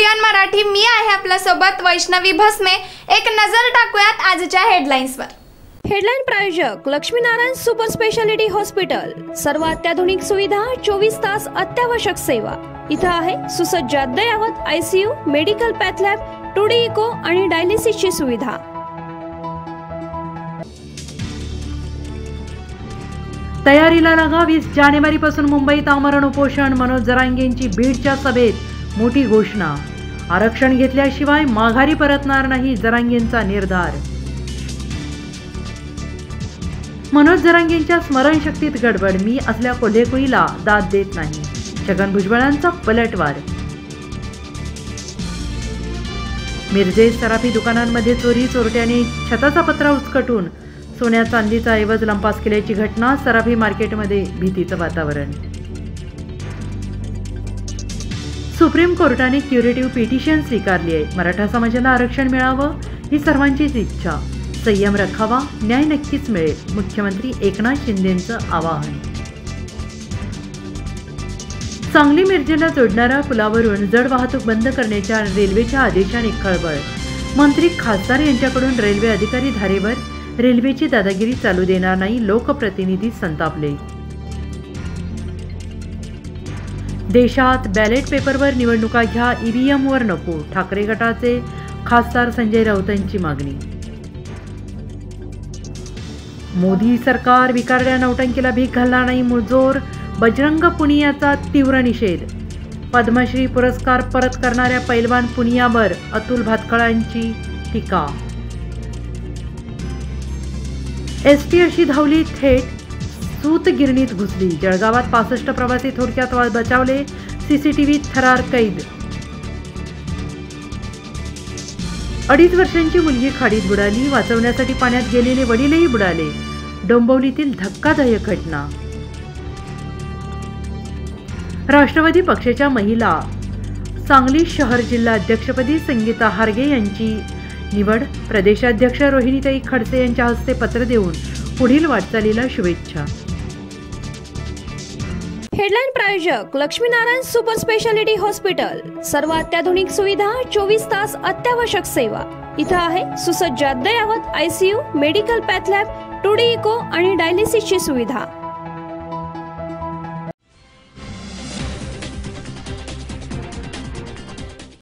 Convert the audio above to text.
जीवन मराठी, मी आहे आपल्या सोबत वैष्णवी भस्मे। एक नजर टाकूयात आजच्या हेडलाईन्सवर। हेडलाईन प्रायोजक लक्ष्मीनारायण सुपर स्पेशालिटी हॉस्पिटल। सर्व अत्याधुनिक सुविधा, 24 तास अत्यावश्यक सेवा। इथं आहे सुसज्ज अद्ययावत ICU, medical path lab, 2D echo आणि डायलिसिसची सुविधा। तयारीला लागा। 20 जानेवारीपासून मुंबईत आमरण उपोषण। मनोज जरांगेंची बीडच्या सभेत मोठी घोषणा। आरक्षण घेतल्याशिवाय माघारी परतणार नाही, जरांगेंचा निर्धार। मनोज जरांगेंच्या स्मरणशक्तीत गडबड। मी असल्या कोल्हेकुईला दाद देत नाही, छगन भुजबळांचा पलटवार। मिरजेत सराफी दुकानांमध्ये चोरी। चोरट्याने छताचा पत्रा उचकटून सोन्या चांदीचा ऐवज लंपास केल्याची घटना। सराफी मार्केटमध्ये भीतीचं वातावरण। सुप्रीम कोर्टाने क्युरेटिव्ह पिटिशन स्वीकारली आहे। मराठा समाजाला आरक्षण मिळावं ही सर्वांचीच इच्छा। संयम राखावा, न्याय नक्कीच मिळेल, मुख्यमंत्री एकनाथ शिंदेंचं आवाहन। सांगली मिरजेला जोडणाऱ्या पुलावरून जड वाहतूक बंद करण्याच्या रेल्वेच्या आदेशाने खळबळ। मंत्री खासदार यांच्याकडून रेल्वे अधिकारी धारेवर। रेल्वेची दादागिरी चालू देणार नाही, लोकप्रतिनिधी संतापले। देशात बॅलेट पेपरवर निवडणुका घ्या, EVM वर नको, ठाकरे गटाचे खासदार संजय राऊतांची मागणी। मोदी सरकार विकारड्या नौटंकीला भीक घालणार नाही, मुजोर बजरंग पुनियाचा तीव्र निषेध। पद्मश्री पुरस्कार परत करणाऱ्या पैलवान पुनियावर अतुल भातखळांची टीका। ST अशी धावली, थेट सूतगिरणीत घुसली। जळगावात 65 प्रवासी थोडक्यात बचावले, CCTV थरार कैद। 2.5 वर्षांची मुलगी खाडीत बुडाली, वाचवण्यासाठी पाण्यात गेलेले वडीलही बुडाले। डोंबिवलीतील धक्कादायक घटना। राष्ट्रवादी पक्षाच्या महिला सांगली शहर जिल्हा अध्यक्षपदी संगीता हारगे यांची निवड। प्रदेशाध्यक्ष रोहिणीताई खडसे यांच्या हस्ते पत्र देऊन पुढील वाटचालीला शुभेच्छा। हेडलाईन प्रायोजक लक्ष्मीनारायण सुपर स्पेशालिटी हॉस्पिटल। सर्व अत्याधुनिक सुविधा, 24 तास अत्यावश्यक सेवा। इथं आहे सुसज्ज अद्ययावत ICU, medical path lab, 2D echo आणि डायलिसिसची सुविधा।